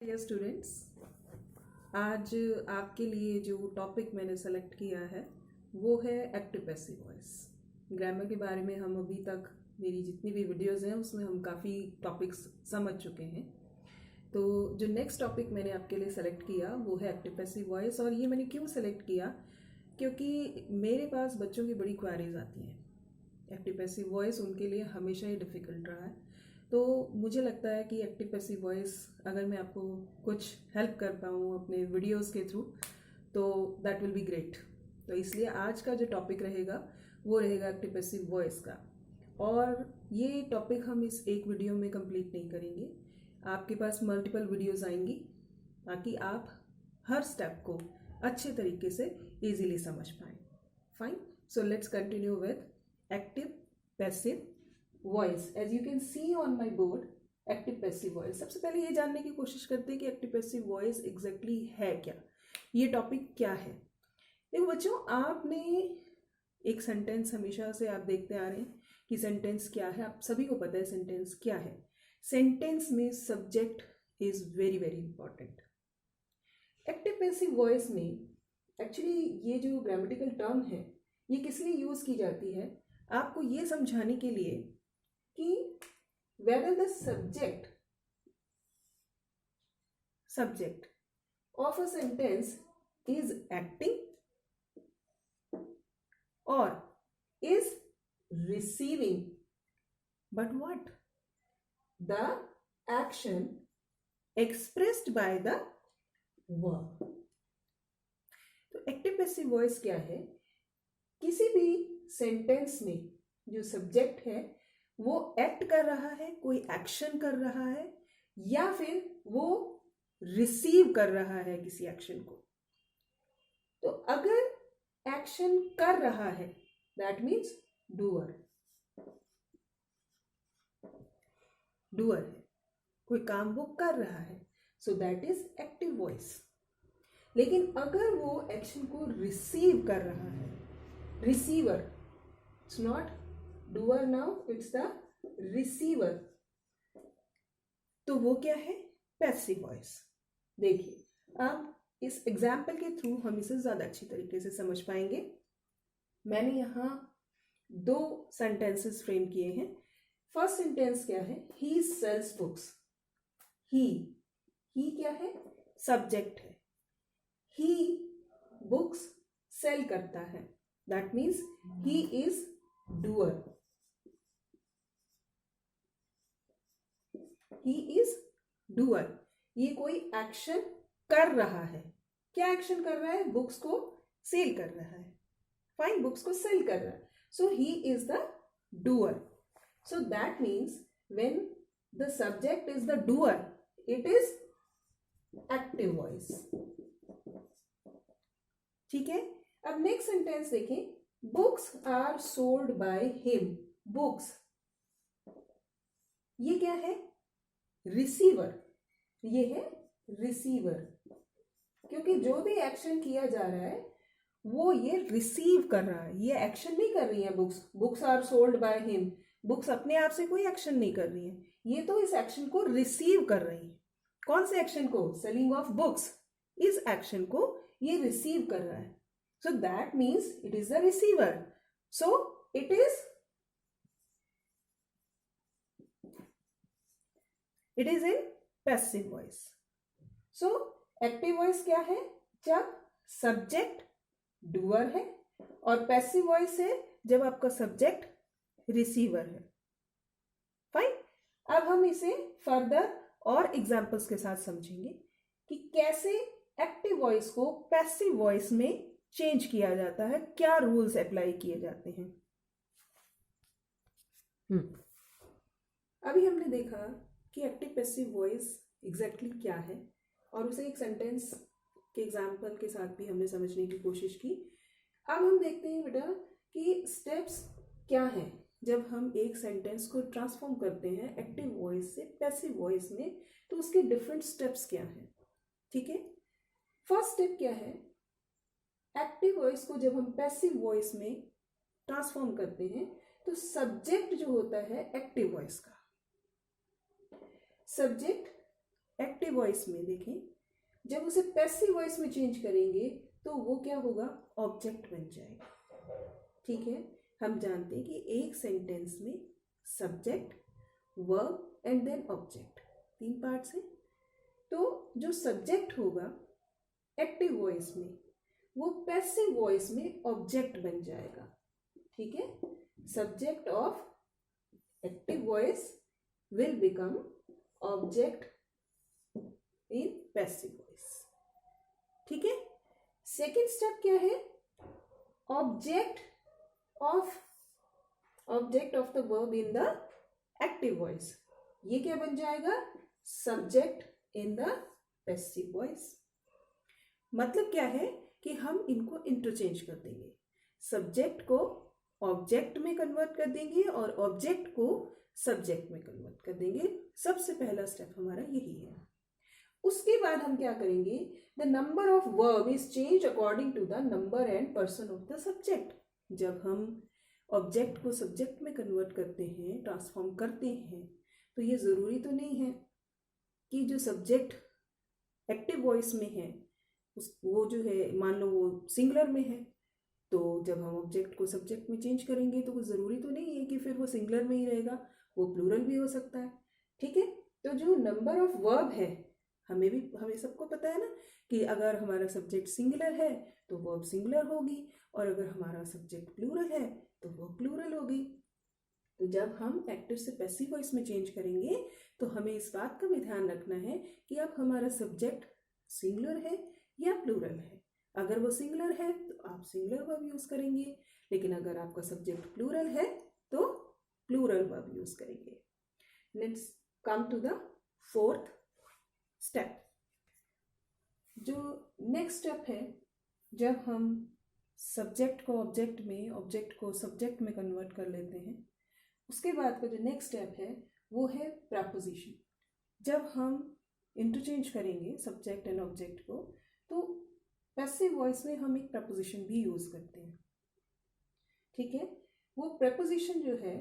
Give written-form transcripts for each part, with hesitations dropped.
Dear students, आज आपके लिए जो टॉपिक मैंने सेलेक्ट किया है वो है एक्टिव पैसिव वॉइस। ग्रामर के बारे में हम अभी तक मेरी जितनी भी वीडियोस हैं उसमें हम काफ़ी टॉपिक्स समझ चुके हैं। तो जो नेक्स्ट टॉपिक मैंने आपके लिए सेलेक्ट किया वो है एक्टिव पैसिव वॉइस। और ये मैंने क्यों सेलेक्ट किया, क्योंकि मेरे पास बच्चों की बड़ी क्वेरीज आती हैं। एक्टिव पैसिव वॉइस उनके लिए हमेशा ही डिफ़िकल्ट रहा है। तो मुझे लगता है कि एक्टिव पैसिव वॉइस अगर मैं आपको कुछ हेल्प कर पाऊँ अपने वीडियोस के थ्रू तो दैट विल बी ग्रेट। तो इसलिए आज का जो टॉपिक रहेगा वो रहेगा एक्टिव पैसिव वॉइस का। और ये टॉपिक हम इस एक वीडियो में कंप्लीट नहीं करेंगे, आपके पास मल्टीपल वीडियोस आएंगी ताकि आप हर स्टेप को अच्छे तरीके से इजीली समझ पाएँ। Fine, so let's continue with active passive voice. As you can see on my board, active passive voice. सबसे पहले ये जानने की कोशिश करते हैं कि एक्टिव पैसिव वॉइस एग्जैक्टली है क्या, ये टॉपिक क्या है। देखो बच्चों, आपने एक सेंटेंस हमेशा से आप देखते आ रहे हैं कि सेंटेंस क्या है, आप सभी को पता है सेंटेंस क्या है। सेंटेंस में subject is very very important. Active passive voice में एक्चुअली ये जो ग्रामेटिकल टर्म है ये किस लिए यूज की जाती है, आपको ये समझाने के लिए कि whether the subject of a sentence is acting or is receiving, but what the action expressed by the verb। तो एक्टिव पैसिव वॉइस क्या है, किसी भी सेंटेंस में जो सब्जेक्ट है वो एक्ट कर रहा है, कोई एक्शन कर रहा है, या फिर वो रिसीव कर रहा है किसी एक्शन को। तो अगर एक्शन कर रहा है दैट मीन्स डूअर है, कोई काम वो कर रहा है, so that is active voice. लेकिन अगर वो एक्शन को रिसीव कर रहा है, receiver, it's not doer now, it's the receiver, तो वो क्या है, पैसिव वॉइस। देखिए अब इस एग्जाम्पल के थ्रू हम इसे ज्यादा अच्छी तरीके से समझ पाएंगे। मैंने यहां दो सेंटेंसेस फ्रेम किए हैं। फर्स्ट सेंटेंस क्या है, ही सेल्स बुक्स। ही क्या है, सब्जेक्ट है। ही बुक्स सेल करता है, that means he is doer. He is doer, ये कोई एक्शन कर रहा है। क्या एक्शन कर रहा है, बुक्स को सेल कर रहा है। फाइन, बुक्स को सेल कर रहा है, so he is the doer. So that means when the subject is the doer, it is active voice. ठीक है, अब नेक्स्ट सेंटेंस देखें, books are sold by him. Books, ये क्या है, रिसीवर, ये है रिसीवर, क्योंकि जो भी एक्शन किया जा रहा है वो ये रिसीव कर रहा है, ये एक्शन नहीं कर रही है books are sold by him. Books अपने आप से कोई एक्शन नहीं कर रही है, ये तो इस एक्शन को रिसीव कर रही है। कौन से एक्शन को, सेलिंग ऑफ बुक्स, इस एक्शन को ये रिसीव कर रहा है, so that means it is the receiver. So it is in passive voice. So active voice क्या है, जब सब्जेक्ट डूअर है, और पैसिव वॉइस है जब आपका सब्जेक्ट रिसीवर है। फाइन, अब हम इसे फर्दर और एग्जांपल्स के साथ समझेंगे कि कैसे एक्टिव वॉइस को पैसिव वॉइस में चेंज किया जाता है, क्या रूल्स अप्लाई किए जाते हैं। अभी हमने देखा कि एक्टिव पैसिव वॉइस एग्जैक्टली क्या है, और उसे एक सेंटेंस के एग्जाम्पल के साथ भी हमने समझने की कोशिश की। अब हम देखते हैं बेटा कि स्टेप्स क्या हैं जब हम एक सेंटेंस को ट्रांसफॉर्म करते हैं एक्टिव वॉइस से पैसिव वॉइस में, तो उसके डिफरेंट स्टेप्स क्या हैं। ठीक है, फर्स्ट स्टेप क्या है, एक्टिव वॉइस को जब हम पैसिव वॉइस में ट्रांसफॉर्म करते हैं तो सब्जेक्ट जो होता है एक्टिव वॉइस का, सब्जेक्ट एक्टिव वॉइस में देखें, जब उसे पैसिव वॉइस में चेंज करेंगे तो वो क्या होगा, ऑब्जेक्ट बन जाएगा। ठीक है, हम जानते हैं कि एक सेंटेंस में subject, verb and then object, 3 parts हैं। तो जो सब्जेक्ट होगा एक्टिव वॉइस में, वो पैसिव वॉइस में ऑब्जेक्ट बन जाएगा। ठीक है, subject of active voice will become object in passive voice. ठीक है, सेकेंड स्टेप क्या है, object of the verb in the active voice, ये क्या बन जाएगा, subject in the passive voice. मतलब क्या है कि हम इनको इंटरचेंज कर देंगे, सब्जेक्ट को ऑब्जेक्ट में कन्वर्ट कर देंगे और ऑब्जेक्ट को सब्जेक्ट में कन्वर्ट कर देंगे। सबसे पहला स्टेप हमारा यही है। उसके बाद हम क्या करेंगे, the number of verb is change according to the number and person of the subject. जब हम ऑब्जेक्ट को सब्जेक्ट में कन्वर्ट करते हैं, ट्रांसफॉर्म करते हैं, तो ये ज़रूरी तो नहीं है कि जो सब्जेक्ट एक्टिव वॉइस में है वो जो है, मान लो वो सिंगुलर में है, तो जब हम ऑब्जेक्ट को सब्जेक्ट में चेंज करेंगे तो वो ज़रूरी तो नहीं है कि फिर वो सिंगुलर में ही रहेगा, वो प्लूरल भी हो सकता है। ठीक है, तो जो नंबर ऑफ वर्ब है, हमें सबको पता है ना कि अगर हमारा सब्जेक्ट सिंगुलर है तो वर्ब सिंगुलर होगी, और अगर हमारा सब्जेक्ट प्लूरल है तो वर्ब प्लूरल होगी। तो जब हम एक्टिव से पैसिव वॉइस में चेंज करेंगे तो हमें इस बात का भी ध्यान रखना है कि अब हमारा सब्जेक्ट सिंगुलर है या प्लूरल है। अगर वो सिंगुलर है तो आप सिंगुलर वर्ब यूज करेंगे, लेकिन अगर आपका सब्जेक्ट प्लूरल है तो प्लूरल वर्ब यूज करेंगे। Let's come to the fourth step. जो नेक्स्ट स्टेप है, जब हम सब्जेक्ट को ऑब्जेक्ट में, ऑब्जेक्ट को सब्जेक्ट में कन्वर्ट कर लेते हैं, उसके बाद का जो नेक्स्ट स्टेप है वो है प्रपोजिशन। जब हम इंटरचेंज करेंगे सब्जेक्ट एंड ऑब्जेक्ट को, तो पैसिव वॉइस में हम एक प्रपोजिशन भी यूज करते हैं। ठीक है, वो प्रपोजिशन जो है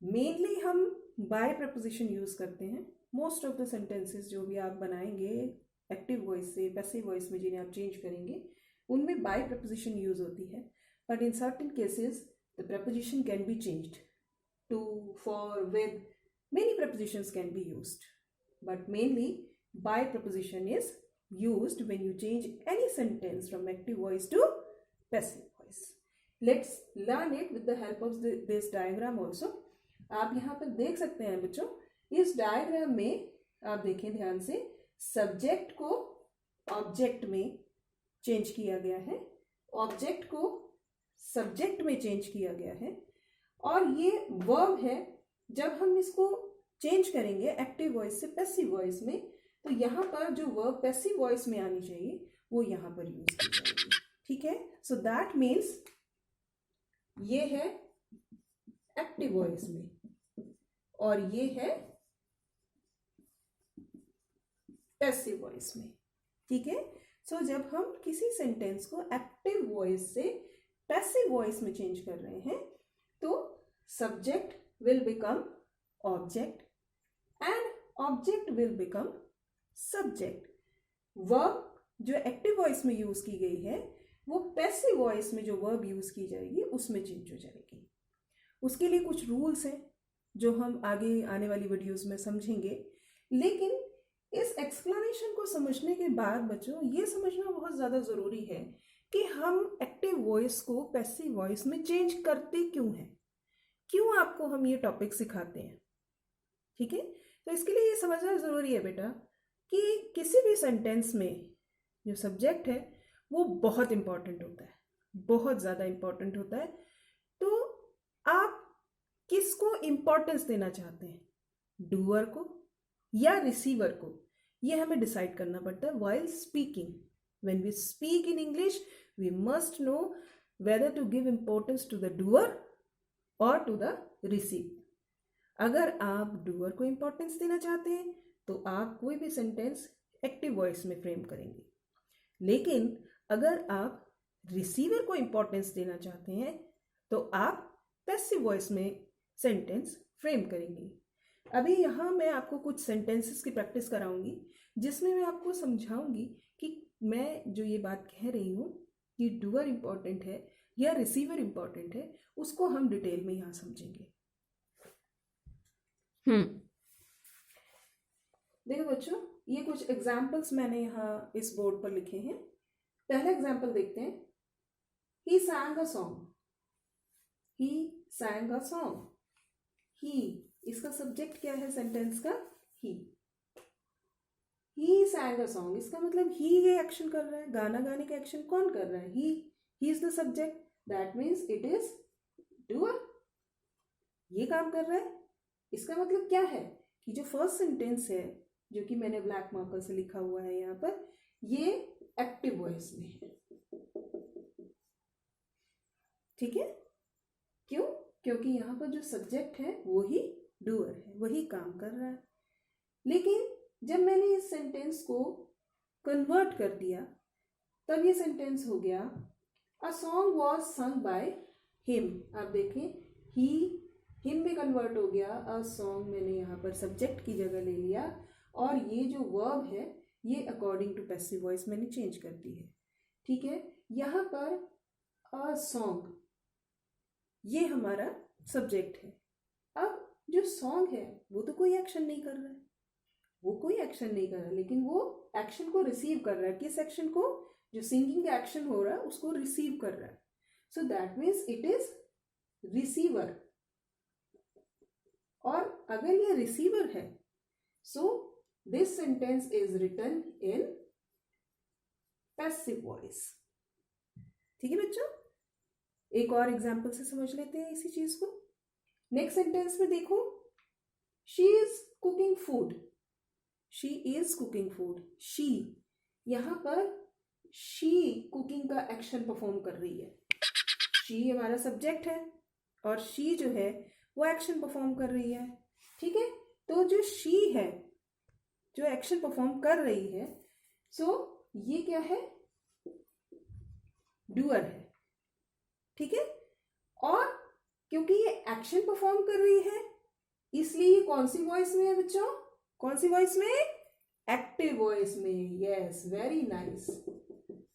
मेनली हम बाय प्रपोजिशन यूज करते हैं। मोस्ट ऑफ द सेंटेंसेस जो भी आप बनाएंगे एक्टिव वॉइस से पैसिव वॉइस में, जिन्हें आप चेंज करेंगे, उनमें बाय प्रपोजिशन यूज होती है। But in certain cases the preposition can be changed to, for, with, many prepositions can be used, but mainly by preposition is used when you change any sentence from active voice to passive voice. Let's learn it with the help of this diagram also. आप यहाँ पर देख सकते हैं बच्चों, इस diagram में आप देखें ध्यान से, सब्जेक्ट को ऑब्जेक्ट में चेंज किया गया है, ऑब्जेक्ट को सब्जेक्ट में चेंज किया गया है, और ये वर्ब है। जब हम इसको चेंज करेंगे एक्टिव वॉइस से पैसिव वॉइस में, तो यहाँ पर जो वर्ब पैसिव वॉइस में आनी चाहिए वो यहाँ पर यूज की जाएगी। ठीक है, सो दैट मीन्स ये है एक्टिव वॉइस में और ये है पैसिव वॉइस में। ठीक है, सो जब हम किसी सेंटेंस को एक्टिव वॉइस से पैसिव वॉइस में चेंज कर रहे हैं तो subject will become object and object will become subject. verb जो एक्टिव वॉइस में यूज की गई है वो पैसिव वॉइस में जो वर्ब यूज की जाएगी उसमें चेंज हो जाएगी। उसके लिए कुछ रूल्स हैं जो हम आगे आने वाली वीडियोस में समझेंगे, लेकिन इस एक्सप्लेनेशन को समझने के बाद बच्चों ये समझना बहुत ज़्यादा ज़रूरी है कि हम एक्टिव वॉइस को पैसिव वॉइस में चेंज करते क्यों हैं, क्यों आपको हम ये टॉपिक सिखाते हैं। ठीक है, तो इसके लिए ये समझना ज़रूरी है बेटा कि किसी भी सेंटेंस में जो सब्जेक्ट है वो बहुत इंपॉर्टेंट होता है, बहुत ज़्यादा इंपॉर्टेंट होता है। तो आप किसको इंपॉर्टेंस देना चाहते हैं, डूअर को या रिसीवर को, ये हमें डिसाइड करना पड़ता है while speaking. When we speak in English we must know whether to give importance to the doer और टू द रिसीव। अगर आप डूअर को इंपॉर्टेंस देना चाहते हैं तो आप कोई भी सेंटेंस एक्टिव वॉइस में फ्रेम करेंगे, लेकिन अगर आप रिसीवर को इंपॉर्टेंस देना चाहते हैं तो आप पैसिव वॉइस में सेंटेंस फ्रेम करेंगे। अभी यहाँ मैं आपको कुछ सेंटेंसेस की प्रैक्टिस कराऊंगी, जिसमें मैं आपको समझाऊंगी कि मैं जो ये बात कह रही हूँ कि डूअर इम्पॉर्टेंट है या रिसीवर इम्पॉर्टेंट है, उसको हम डिटेल में यहाँ समझेंगे। देखो बच्चों, ये कुछ एग्जाम्पल्स मैंने यहाँ इस बोर्ड पर लिखे हैं। पहला एग्जाम्पल देखते हैं। ही sang a song. He sang a song. ही, इसका सब्जेक्ट क्या है सेंटेंस का? ही sang a song, इसका मतलब ही ये एक्शन कर रहा है। गाना गाने का एक्शन कौन कर रहा है? ही is the subject, that means it is doer. ये काम कर रहा है। इसका मतलब क्या है कि जो फर्स्ट सेंटेंस है, जो कि मैंने ब्लैक मार्कर से लिखा हुआ है यहाँ पर, ये एक्टिव वॉइस में है। ठीक है? क्यों? क्योंकि यहाँ पर जो सब्जेक्ट है वो ही डूअर है, वही काम कर रहा है। लेकिन जब मैंने इस सेंटेंस को कन्वर्ट कर दिया, तब ये सेंटेंस हो गया a song was sung by him. आप देखें, ही हिम में कन्वर्ट हो गया। अ सॉन्ग मैंने यहाँ पर सब्जेक्ट की जगह ले लिया, और ये जो वर्ब है ये अकॉर्डिंग टू पैसिव वॉइस मैंने चेंज कर दी है। ठीक है? यहाँ पर अ सॉन्ग ये हमारा सब्जेक्ट है। अब जो सॉन्ग है वो तो कोई एक्शन नहीं कर रहा है, वो कोई एक्शन नहीं कर रहा, लेकिन वो एक्शन को रिसीव कर रहा है। किस एक्शन को? जो सिंगिंग का एक्शन हो रहा है उसको रिसीव कर रहा है। So that means it is receiver. और अगर ये रिसीवर है, so this sentence is written in passive voice. ठीक है बच्चों? एक और एग्जाम्पल से समझ लेते हैं इसी चीज को। नेक्स्ट सेंटेंस में देखो, she is cooking food. She is cooking food. She, यहां पर शी कुकिंग का एक्शन परफॉर्म कर रही है। शी हमारा सब्जेक्ट है और शी जो है वो एक्शन परफॉर्म कर रही है। ठीक है? तो जो शी है जो एक्शन परफॉर्म कर रही है, सो ये क्या है? डूअर है। ठीक है? और क्योंकि ये एक्शन परफॉर्म कर रही है, इसलिए ये कौन सी वॉइस में है बच्चों? कौन सी वॉइस में? एक्टिव वॉइस में। Yes, very nice.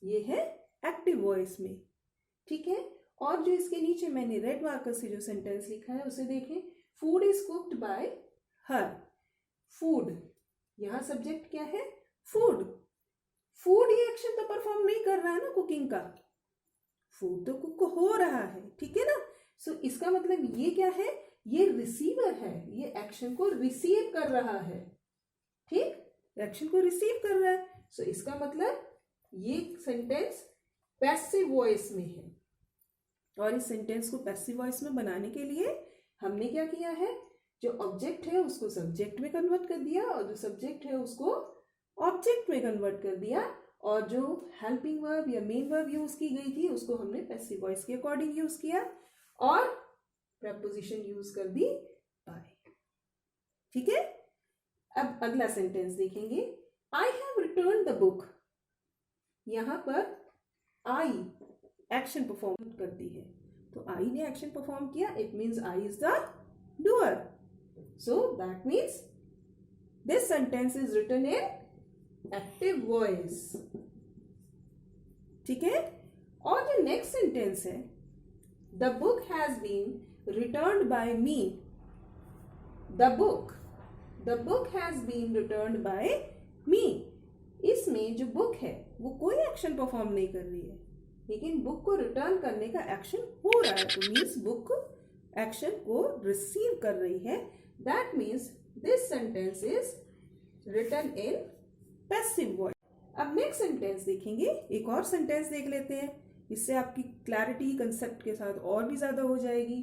ये है एक्टिव वॉइस में। ठीक है? और जो इसके नीचे मैंने रेड मार्कर से जो सेंटेंस लिखा है उसे देखें। Food is cooked bye her. Food, यहां सब्जेक्ट क्या है? फूड। फूड ये एक्शन तो परफॉर्म नहीं कर रहा है ना कुकिंग का, फूड तो कुक हो रहा है। ठीक है ना? सो इसका मतलब ये क्या है? ये रिसीवर है, ये एक्शन को रिसीव कर रहा है। ठीक? एक्शन को रिसीव कर रहा है। सो इसका मतलब ये सेंटेंस पैसिव वॉइस में है। और इस सेंटेंस को पैसिव वॉइस में बनाने के लिए हमने क्या किया है? जो ऑब्जेक्ट है उसको सब्जेक्ट में कन्वर्ट कर दिया, और जो सब्जेक्ट है उसको ऑब्जेक्ट में कन्वर्ट कर दिया, और जो हेल्पिंग वर्ब या मेन वर्ब यूज की गई थी उसको हमने पैसिव वॉइस के अकॉर्डिंग यूज किया, और प्रेपोजिशन यूज कर दी बाय। ठीक है? अब अगला सेंटेंस देखेंगे। I have return the book. यहां पर आई एक्शन परफॉर्म करती है, तो आई ने एक्शन परफॉर्म किया, it means I is the doer. So that means this sentence is written in active voice. ठीक है? और जो नेक्स्ट सेंटेंस है, the book has been returned by me. The book has been returned by me. इसमें जो book है वो कोई एक्शन परफॉर्म नहीं कर रही है, लेकिन बुक को रिटर्न करने का एक्शन हो रहा है, तो मीन्स बुक एक्शन को रिसीव कर रही है। That means this sentence is written in passive voice. अब नेक्स्ट सेंटेंस देखेंगे। एक और सेंटेंस देख लेते हैं, इससे आपकी क्लैरिटी कंसेप्ट के साथ और भी ज्यादा हो जाएगी।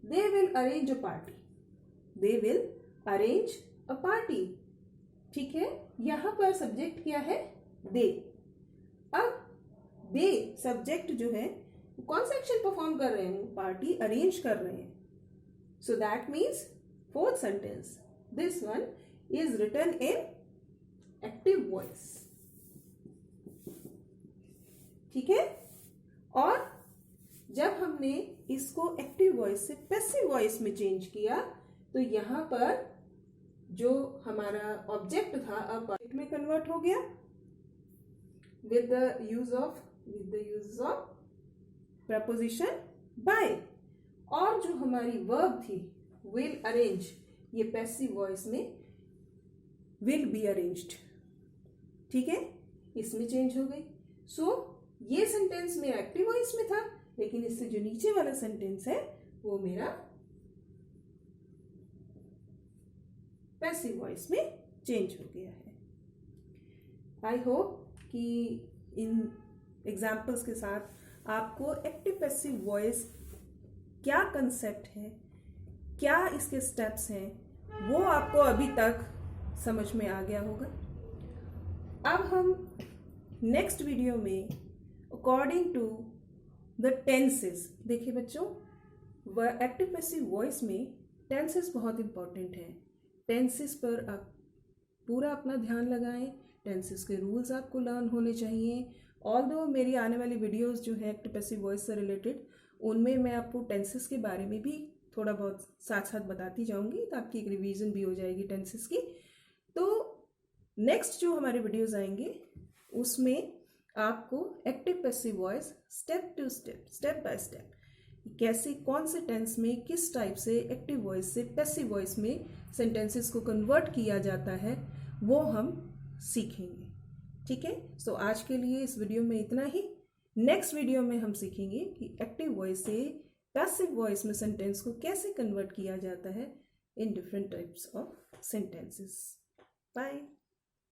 They will arrange a party. They will arrange a party. ठीक है? यहां पर सब्जेक्ट क्या है? दे। अब दे सब्जेक्ट जो है कौन सा एक्शन परफॉर्म कर रहे हैं? पार्टी अरेंज कर रहे हैं। So that means fourth sentence, this one is written in active voice. ठीक है? और जब हमने इसको एक्टिव वॉइस से पैसिव वॉइस में चेंज किया, तो यहां पर जो हमारा ऑब्जेक्ट था अब ऑब्जेक्ट में कन्वर्ट हो गया with the use of preposition by. और जो हमारी वर्ब थी विल अरेंज, ये पैसिव वॉइस में विल बी अरेंज्ड, ठीक है, इसमें चेंज हो गई। सो ये सेंटेंस मेरा एक्टिव वॉइस में था, लेकिन इससे जो नीचे वाला सेंटेंस है वो मेरा पैसिव वॉइस में चेंज हो गया है। आई होप कि इन एग्जाम्पल्स के साथ आपको एक्टिव पैसिव वॉइस क्या कंसेप्ट है, क्या इसके स्टेप्स हैं, वो आपको अभी तक समझ में आ गया होगा। अब हम नेक्स्ट वीडियो में अकॉर्डिंग टू द टेंसेस, देखिए बच्चों, एक्टिव पैसिव वॉइस में टेंसेस बहुत इंपॉर्टेंट हैं। टेंसेस पर आप पूरा अपना ध्यान लगाएं, टेंसेस के रूल्स आपको लर्न होने चाहिए। ऑल्दो मेरी आने वाली वीडियोस जो है एक्टिव पैसिव वॉइस से रिलेटेड, उनमें मैं आपको टेंसेस के बारे में भी थोड़ा बहुत साथ साथ बताती जाऊंगी, ताकि एक रिवीजन भी हो जाएगी टेंसेस की। तो नेक्स्ट जो हमारे वीडियोस आएंगे उसमें आपको active passive voice step to step by step कैसे, कौन से टेंस में किस टाइप से एक्टिव वॉइस से पैसिव वॉइस में सेंटेंसेस को कन्वर्ट किया जाता है, वो हम सीखेंगे, ठीक है। सो आज के लिए इस वीडियो में इतना ही। नेक्स्ट वीडियो में हम सीखेंगे कि एक्टिव वॉइस से पैसिव वॉइस में सेंटेंस को कैसे कन्वर्ट किया जाता है in different types of sentences. Bye.